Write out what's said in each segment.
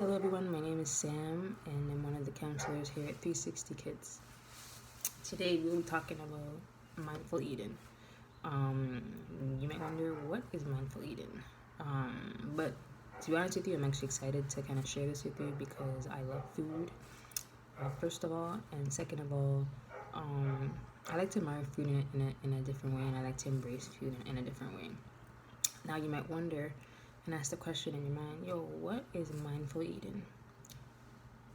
Hello everyone, my name is Sam and I'm one of the counselors here at 360 Kids. Today we'll be talking about mindful eating. You might wonder, what is mindful eating? But to be honest with you, I'm actually excited to kind of share this with you because I love food, first of all, and second of all, I like to admire food in a different way, and I like to embrace food in a different way. Now you might wonder and ask the question in your mind, what is mindful eating?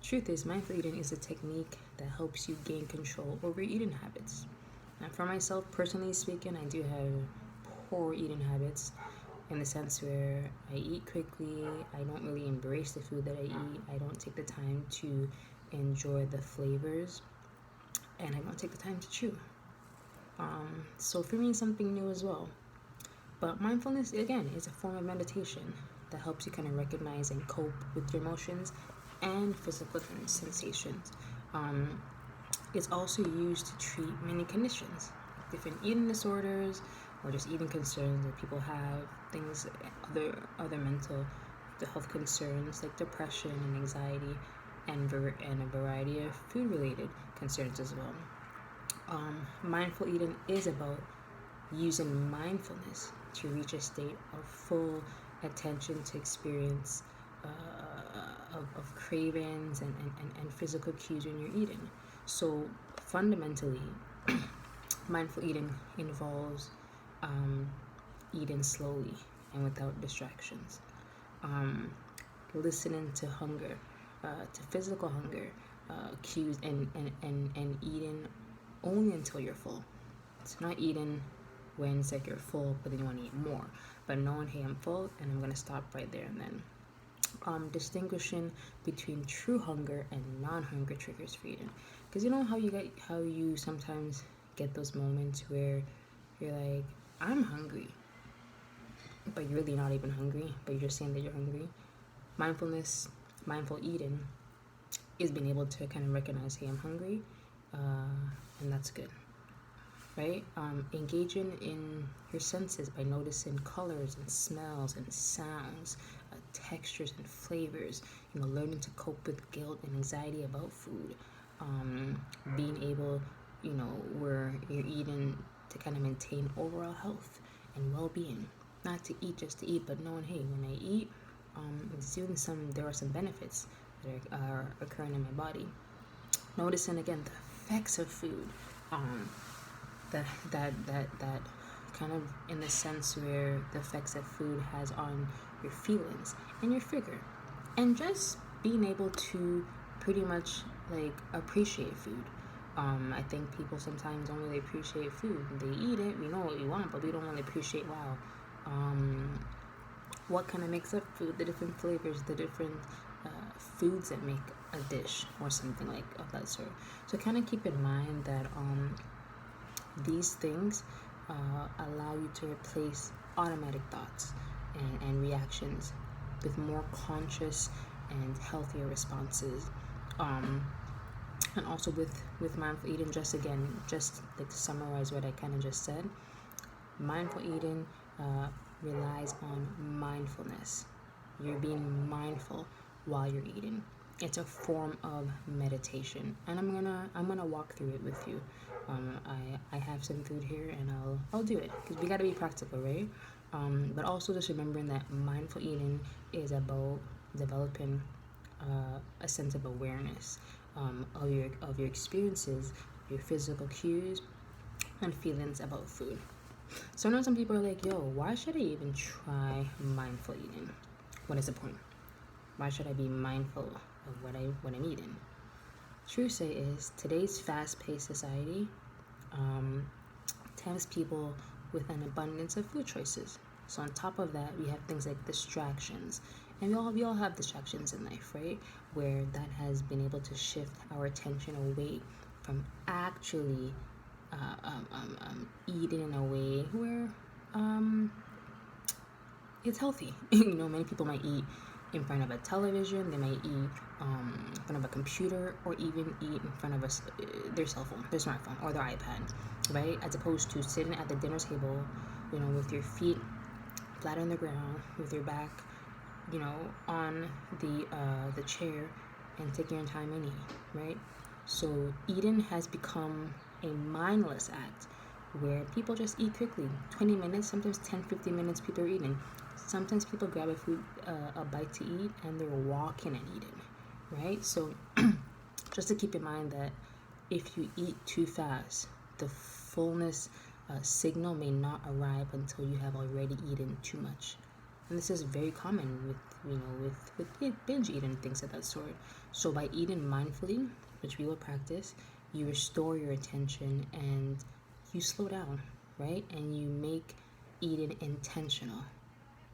Truth is, mindful eating is a technique that helps you gain control over your eating habits. Now, for myself, personally speaking, I do have poor eating habits in the sense where I eat quickly, I don't really embrace the food that I eat, I don't take the time to enjoy the flavors, and I don't take the time to chew. So for me, it's something new as well. But mindfulness, again, is a form of meditation that helps you kind of recognize and cope with your emotions and physical sensations. It's also used to treat many conditions, different eating disorders or just eating concerns that people have, things, other mental health concerns like depression and anxiety, and a variety of food-related concerns as well. Mindful eating is about using mindfulness to reach a state of full attention to experience of cravings and physical cues when you're eating. So fundamentally, mindful eating involves eating slowly and without distractions, listening to hunger, to physical hunger cues, and eating only until you're full. It's not eating when it's like you're full but then you want to eat more, but knowing, hey, I'm full and I'm going to stop right there and then. Distinguishing between true hunger and non-hunger triggers for eating, because you know how you sometimes get those moments where you're like, I'm hungry, but you're really not even hungry, but you're just saying that you're hungry. Mindful eating is being able to kind of recognize, hey, I'm hungry, and that's good. Right? Engaging in your senses by noticing colors and smells and sounds, textures and flavors, learning to cope with guilt and anxiety about food, being able, where you're eating to kind of maintain overall health and well-being, not to eat just to eat, but knowing, hey, when I eat, there are some benefits that are occurring in my body. Noticing again the effects of food, that kind of in the sense where the effects that food has on your feelings and your figure, and just being able to pretty much like appreciate food. I think people sometimes don't really appreciate food. They eat it, we know what we want, but we don't really appreciate, what kind of makes up food, the different flavors, the different foods that make a dish or something like of that sort. So kind of keep in mind that these things allow you to replace automatic thoughts and reactions with more conscious and healthier responses. And also with mindful eating, just like to summarize what I kind of just said, mindful eating relies on mindfulness. You're being mindful while you're eating. It's a form of meditation, and I'm gonna walk through it with you. I have some food here, and I'll do it because we gotta be practical, right? But also just remembering that mindful eating is about developing a sense of awareness of your experiences, your physical cues, and feelings about food. So I know some people are like, why should I even try mindful eating? What is the point? Why should I be mindful of what I'm eating? True say is, today's fast-paced society tempts people with an abundance of food choices. So on top of that, we have things like distractions, and we all have distractions in life, right? Where that has been able to shift our attention away from actually eating in a way where it's healthy. Many people might eat in front of a television, they might eat in front of a computer, or even eat in front of their cell phone, their smartphone, or their iPad, right? As opposed to sitting at the dinner table, with your feet flat on the ground, with your back on the chair and taking your time and eat, right? So eating has become a mindless act where people just eat quickly. 20 minutes, sometimes 10, 15 minutes, people are eating. Sometimes people grab a bite to eat, and they're walking and eating, right? So just to keep in mind that if you eat too fast, the fullness signal may not arrive until you have already eaten too much. And this is very common with binge eating and things of that sort. So by eating mindfully, which we will practice, you restore your attention and you slow down, right? And you make eating intentional.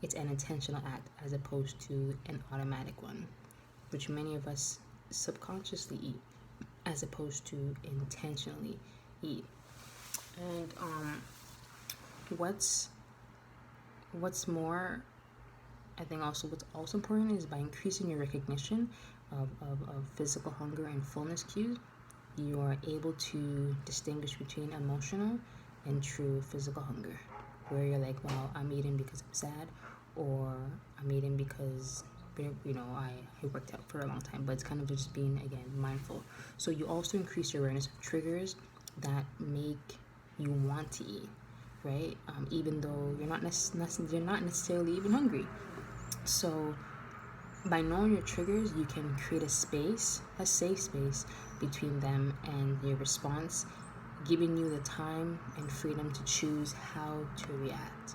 It's an intentional act as opposed to an automatic one, which many of us subconsciously eat as opposed to intentionally eat. And what's more, I think also what's also important is by increasing your recognition of physical hunger and fullness cues, you are able to distinguish between emotional and true physical hunger, where you're like, well, I'm eating because I'm sad, or I'm eating because I worked out for a long time. But it's kind of just being, again, mindful. So you also increase your awareness of triggers that make you want to eat, right? Even though you're not necessarily even hungry. So by knowing your triggers, you can create a safe space between them and your response, giving you the time and freedom to choose how to react.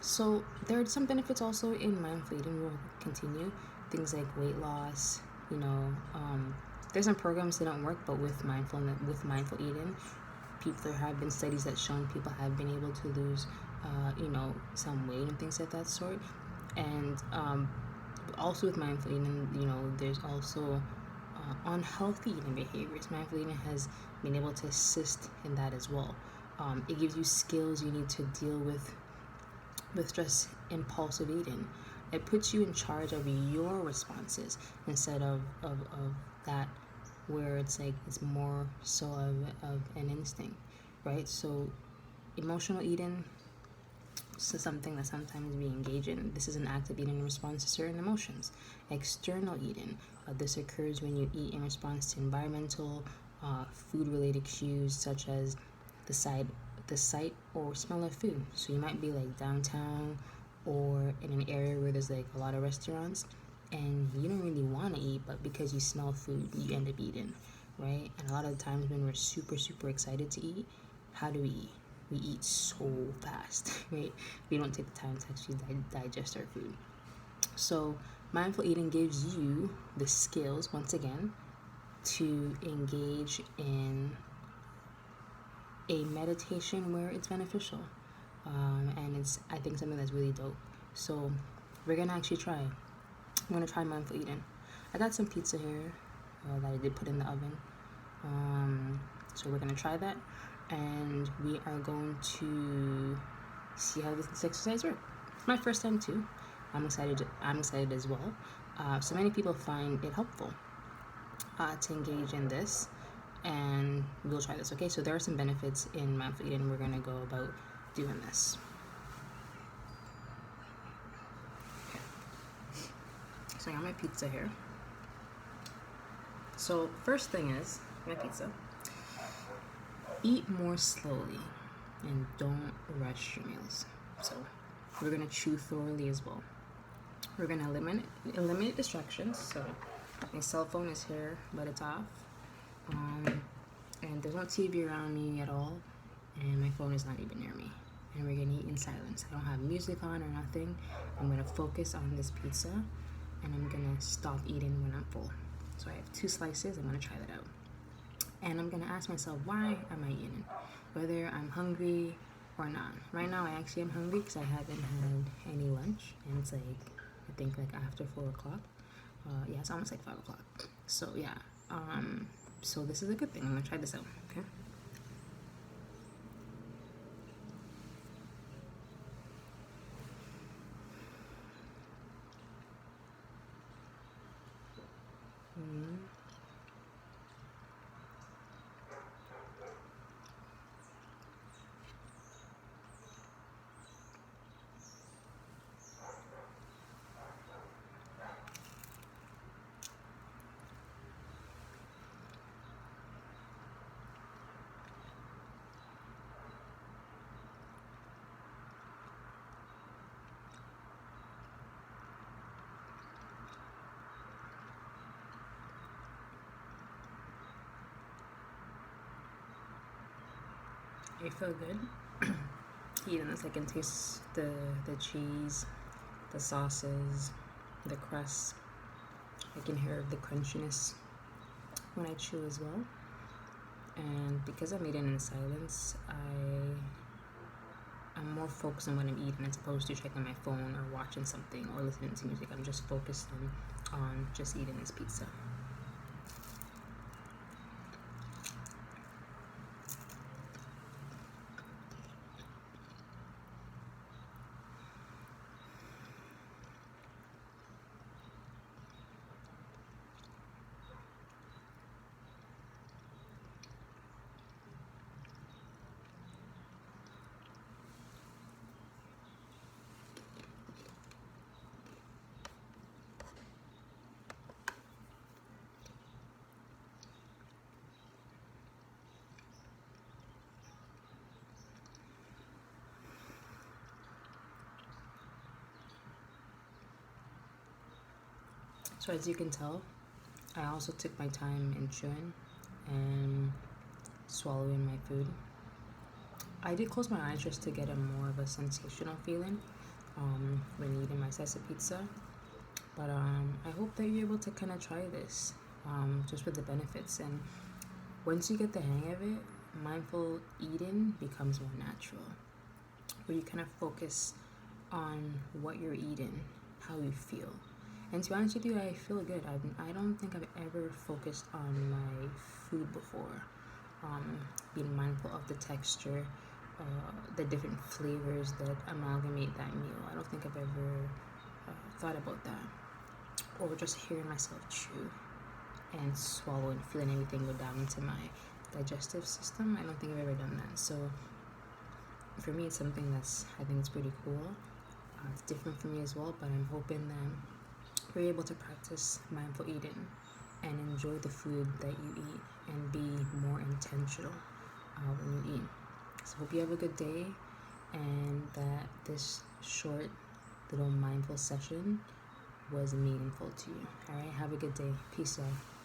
So there are some benefits also in mindful eating. We'll continue things like weight loss. There's some programs that don't work, but with mindful eating, there have been studies that shown people have been able to lose, some weight and things of that sort. And also with mindful eating, there's also unhealthy eating behaviors. Mindful eating has been able to assist in that as well. It gives you skills you need to deal with just impulsive eating. It puts you in charge of your responses instead of that where it's like it's more so of an instinct, right? So emotional eating is something that sometimes we engage in. This is an act of eating in response to certain emotions. External eating, this occurs when you eat in response to environmental, food-related cues such as the sight or smell of food. So you might be like downtown or in an area where there's like a lot of restaurants and you don't really want to eat, but because you smell food, you end up eating, right? And a lot of the times when we're super, super excited to eat, how do we eat? We eat so fast, right? We don't take the time to actually digest our food. So mindful eating gives you the skills, once again, to engage in a meditation where it's beneficial. And it's, I think, something that's really dope. So we're going to actually try. I'm going to try mindful eating. I got some pizza here that I did put in the oven. So we're going to try that. And we are going to see how this exercise works. It's my first time too. I'm excited as well. So many people find it helpful to engage in this, and we'll try this. Okay, so there are some benefits in mindful eating. We're gonna go about doing this. Okay. So I got my pizza here. So first thing is my pizza. Eat more slowly and don't rush your meals. So we're gonna chew thoroughly as well. We're gonna eliminate distractions. So my cell phone is here, but it's off. And there's no TV around me at all, and my phone is not even near me. And we're gonna eat in silence. I don't have music on or nothing. I'm gonna focus on this pizza, and I'm gonna stop eating when I'm full. So I have 2 slices. I'm gonna try that out. And I'm gonna ask myself, why am I eating? Whether I'm hungry or not. Right now I actually am hungry because I haven't had any lunch, and it's like, I think like after 4 o'clock. Yeah, it's almost like 5 o'clock. So yeah, so this is a good thing. I'm gonna try this out, okay? I feel good. Eating this, I can taste the cheese, the sauces, the crust. I can hear the crunchiness when I chew as well. And because I'm eating in silence, I'm more focused on what I'm eating as opposed to checking my phone or watching something or listening to music. I'm just focused on just eating this pizza. So as you can tell, I also took my time in chewing and swallowing my food. I did close my eyes just to get a more of a sensational feeling when eating my slice of pizza. But I hope that you're able to kind of try this just with the benefits. And once you get the hang of it, mindful eating becomes more natural, where you kind of focus on what you're eating, how you feel. And to be honest with you, I feel good. I don't think I've ever focused on my food before. Being mindful of the texture, the different flavors that amalgamate that meal. I don't think I've ever thought about that. Or just hearing myself chew and swallow and feeling everything go down into my digestive system. I don't think I've ever done that. So for me, it's something I think it's pretty cool. It's different for me as well, but I'm hoping that we're able to practice mindful eating and enjoy the food that you eat and be more intentional when you eat. So hope you have a good day and that this short little mindful session was meaningful to you. All right, have a good day. Peace out.